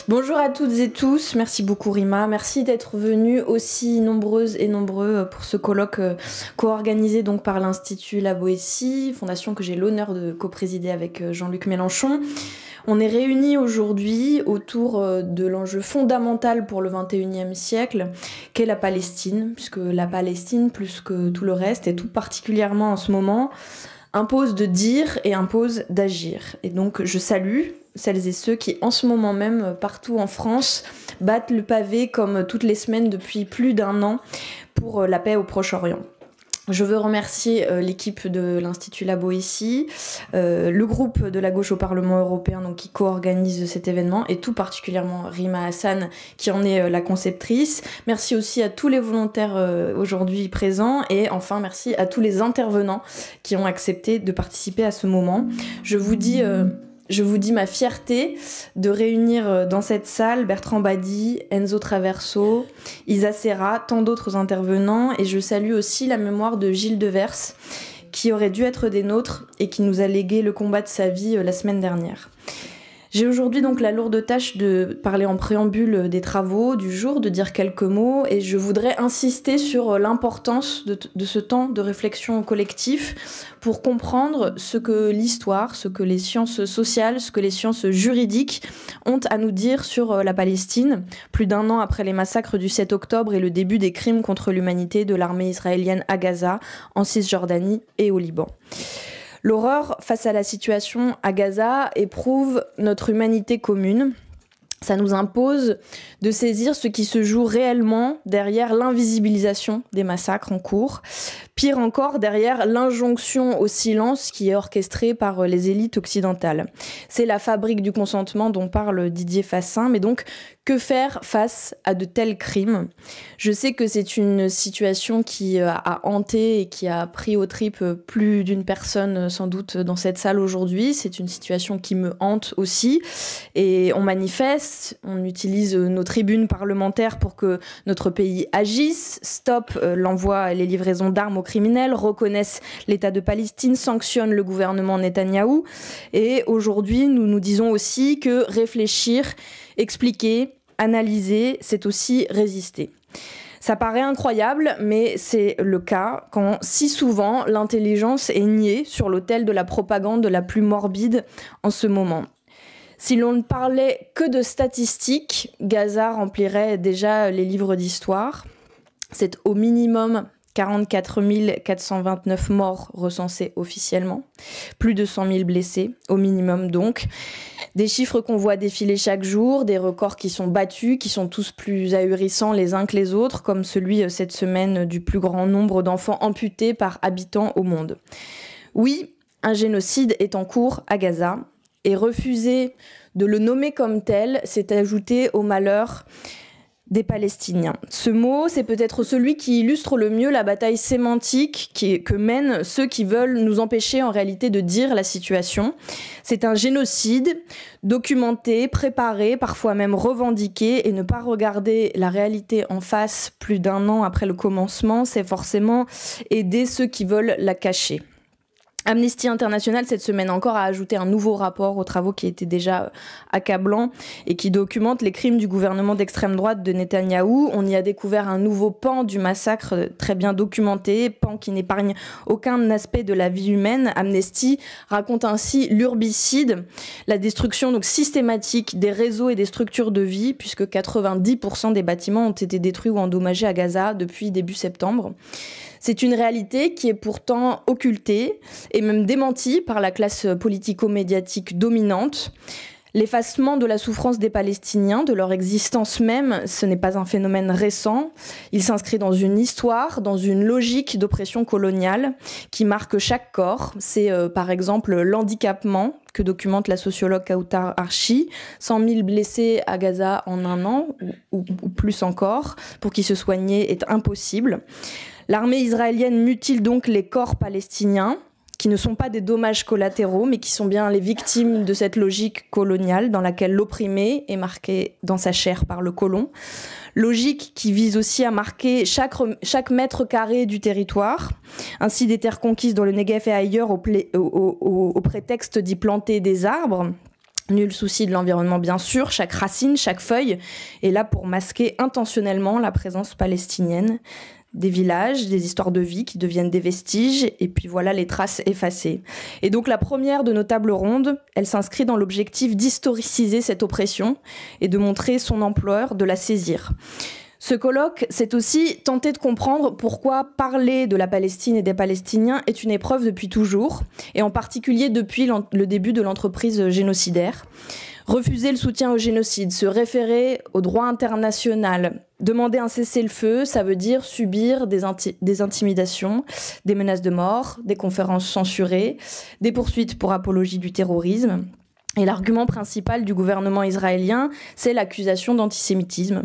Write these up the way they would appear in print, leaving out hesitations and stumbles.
Bonjour à toutes et tous, merci beaucoup Rima, merci d'être venus aussi nombreuses et nombreux pour ce colloque co-organisé donc par l'Institut La Boétie, fondation que j'ai l'honneur de co-présider avec Jean-Luc Mélenchon. On est réunis aujourd'hui autour de l'enjeu fondamental pour le XXIe siècle, qu'est la Palestine, puisque la Palestine, plus que tout le reste, et tout particulièrement en ce moment, impose de dire et impose d'agir. Et donc je salue celles et ceux qui, en ce moment même, partout en France, battent le pavé comme toutes les semaines depuis plus d'un an pour la paix au Proche-Orient. Je veux remercier l'équipe de l'Institut La Boétie, le groupe de la gauche au Parlement européen donc, qui co-organise cet événement, et tout particulièrement Rima Hassan qui en est la conceptrice. Merci aussi à tous les volontaires aujourd'hui présents, et enfin merci à tous les intervenants qui ont accepté de participer à ce moment. Je vous dis ma fierté de réunir dans cette salle Bertrand Badi, Enzo Traverso, Isa Serra, tant d'autres intervenants, et je salue aussi la mémoire de Gilles Devers, qui aurait dû être des nôtres et qui nous a légué le combat de sa vie la semaine dernière. J'ai aujourd'hui donc la lourde tâche de parler en préambule des travaux du jour, de dire quelques mots, et je voudrais insister sur l'importance de ce temps de réflexion collectif pour comprendre ce que l'histoire, ce que les sciences sociales, ce que les sciences juridiques ont à nous dire sur la Palestine, plus d'un an après les massacres du 7 octobre et le début des crimes contre l'humanité de l'armée israélienne à Gaza, en Cisjordanie et au Liban. L'horreur face à la situation à Gaza éprouve notre humanité commune. Ça nous impose de saisir ce qui se joue réellement derrière l'invisibilisation des massacres en cours. Pire encore, derrière l'injonction au silence qui est orchestrée par les élites occidentales. C'est la fabrique du consentement dont parle Didier Fassin, mais donc que faire face à de tels crimes ? Je sais que c'est une situation qui a hanté et qui a pris aux tripes plus d'une personne sans doute dans cette salle aujourd'hui. C'est une situation qui me hante aussi, et on manifeste, on utilise nos tribunes parlementaires pour que notre pays agisse, stoppe l'envoi et les livraisons d'armes aux criminels, reconnaissent l'État de Palestine, sanctionnent le gouvernement Netanyahou. Et aujourd'hui, nous nous disons aussi que réfléchir, expliquer, analyser, c'est aussi résister. Ça paraît incroyable, mais c'est le cas quand si souvent l'intelligence est niée sur l'autel de la propagande la plus morbide en ce moment. Si l'on ne parlait que de statistiques, Gaza remplirait déjà les livres d'histoire. C'est au minimum 44 429 morts recensés officiellement, plus de 100 000 blessés, au minimum donc. Des chiffres qu'on voit défiler chaque jour, des records qui sont battus, qui sont tous plus ahurissants les uns que les autres, comme celui cette semaine du plus grand nombre d'enfants amputés par habitant au monde. Oui, un génocide est en cours à Gaza, et refuser de le nommer comme tel, c'est ajouter au malheur des Palestiniens. Ce mot, c'est peut-être celui qui illustre le mieux la bataille sémantique que mènent ceux qui veulent nous empêcher en réalité de dire la situation. C'est un génocide documenté, préparé, parfois même revendiqué, et ne pas regarder la réalité en face plus d'un an après le commencement, c'est forcément aider ceux qui veulent la cacher. Amnesty International, cette semaine encore, a ajouté un nouveau rapport aux travaux qui étaient déjà accablants et qui documente les crimes du gouvernement d'extrême droite de Netanyahou. On y a découvert un nouveau pan du massacre très bien documenté, pan qui n'épargne aucun aspect de la vie humaine. Amnesty raconte ainsi l'urbicide, la destruction donc systématique des réseaux et des structures de vie, puisque 90% des bâtiments ont été détruits ou endommagés à Gaza depuis début septembre. C'est une réalité qui est pourtant occultée et même démentie par la classe politico-médiatique dominante. L'effacement de la souffrance des Palestiniens, de leur existence même, ce n'est pas un phénomène récent. Il s'inscrit dans une histoire, dans une logique d'oppression coloniale qui marque chaque corps. C'est par exemple l'handicapement que documente la sociologue Kautar Archi. 100 000 blessés à Gaza en un an, ou plus encore, pour qui se soigner est impossible. L'armée israélienne mutile donc les corps palestiniens, qui ne sont pas des dommages collatéraux, mais qui sont bien les victimes de cette logique coloniale dans laquelle l'opprimé est marqué dans sa chair par le colon. Logique qui vise aussi à marquer chaque mètre carré du territoire, ainsi des terres conquises dans le Negev et ailleurs au prétexte d'y planter des arbres. Nul souci de l'environnement bien sûr, chaque racine, chaque feuille est là pour masquer intentionnellement la présence palestinienne. Des villages, des histoires de vie qui deviennent des vestiges, et puis voilà les traces effacées. Et donc la première de nos tables rondes, elle s'inscrit dans l'objectif d'historiciser cette oppression et de montrer son ampleur, de la saisir. Ce colloque, c'est aussi tenter de comprendre pourquoi parler de la Palestine et des Palestiniens est une épreuve depuis toujours, et en particulier depuis le début de l'entreprise génocidaire. Refuser le soutien au génocide, se référer au droit international, demander un cessez-le-feu, ça veut dire subir des intimidations, des menaces de mort, des conférences censurées, des poursuites pour apologie du terrorisme. Et l'argument principal du gouvernement israélien, c'est l'accusation d'antisémitisme.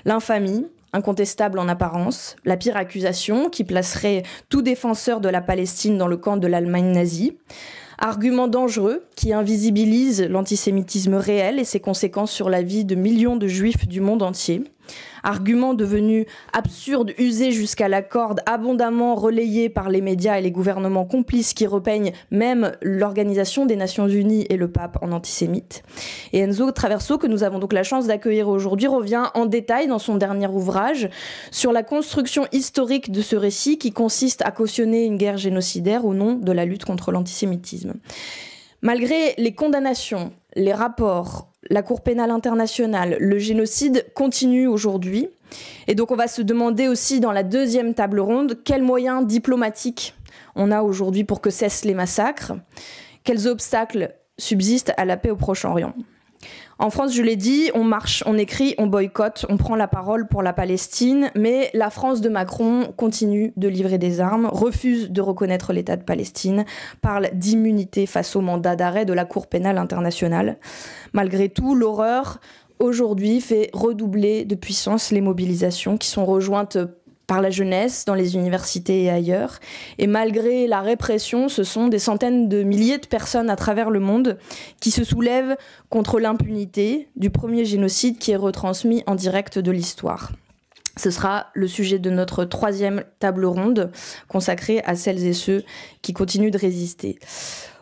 L'infamie, incontestable en apparence, la pire accusation qui placerait tout défenseur de la Palestine dans le camp de l'Allemagne nazie. Argument dangereux qui invisibilise l'antisémitisme réel et ses conséquences sur la vie de millions de juifs du monde entier. Argument devenu absurde, usé jusqu'à la corde, abondamment relayé par les médias et les gouvernements complices qui repeignent même l'Organisation des Nations Unies et le pape en antisémite. Et Enzo Traverso, que nous avons donc la chance d'accueillir aujourd'hui, revient en détail dans son dernier ouvrage sur la construction historique de ce récit qui consiste à cautionner une guerre génocidaire au nom de la lutte contre l'antisémitisme. Malgré les condamnations, les rapports, la Cour pénale internationale, le génocide continue aujourd'hui. Et donc on va se demander aussi dans la deuxième table ronde quels moyens diplomatiques on a aujourd'hui pour que cessent les massacres, quels obstacles subsistent à la paix au Proche-Orient. En France, je l'ai dit, on marche, on écrit, on boycotte, on prend la parole pour la Palestine, mais la France de Macron continue de livrer des armes, refuse de reconnaître l'État de Palestine, parle d'immunité face au mandat d'arrêt de la Cour pénale internationale. Malgré tout, l'horreur, aujourd'hui, fait redoubler de puissance les mobilisations qui sont rejointes par la jeunesse, dans les universités et ailleurs. Et malgré la répression, ce sont des centaines de milliers de personnes à travers le monde qui se soulèvent contre l'impunité du premier génocide qui est retransmis en direct de l'histoire. Ce sera le sujet de notre troisième table ronde consacrée à celles et ceux qui continuent de résister.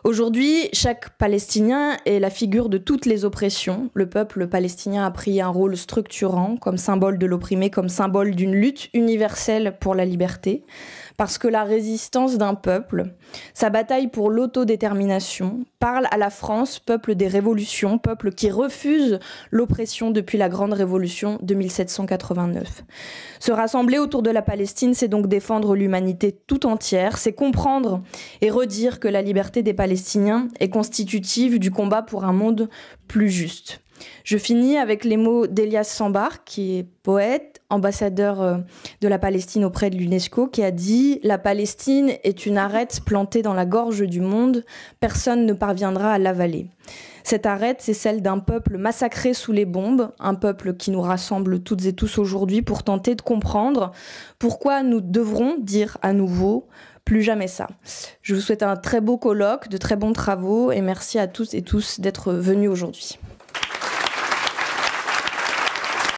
Aujourd'hui, chaque Palestinien est la figure de toutes les oppressions. Le peuple palestinien a pris un rôle structurant comme symbole de l'opprimé, comme symbole d'une lutte universelle pour la liberté. Parce que la résistance d'un peuple, sa bataille pour l'autodétermination, parle à la France, peuple des révolutions, peuple qui refuse l'oppression depuis la grande révolution de 1789. Se rassembler autour de la Palestine, c'est donc défendre l'humanité tout entière, c'est comprendre et redire que la liberté des Palestiniens est constitutive du combat pour un monde plus juste. Je finis avec les mots d'Elias Sambar, qui est poète, ambassadeur de la Palestine auprès de l'UNESCO, qui a dit « La Palestine est une arête plantée dans la gorge du monde, personne ne parviendra à l'avaler ». Cette arête, c'est celle d'un peuple massacré sous les bombes, un peuple qui nous rassemble toutes et tous aujourd'hui pour tenter de comprendre pourquoi nous devrons dire à nouveau « plus jamais ça ». Je vous souhaite un très beau colloque, de très bons travaux et merci à tous et tous d'être venus aujourd'hui.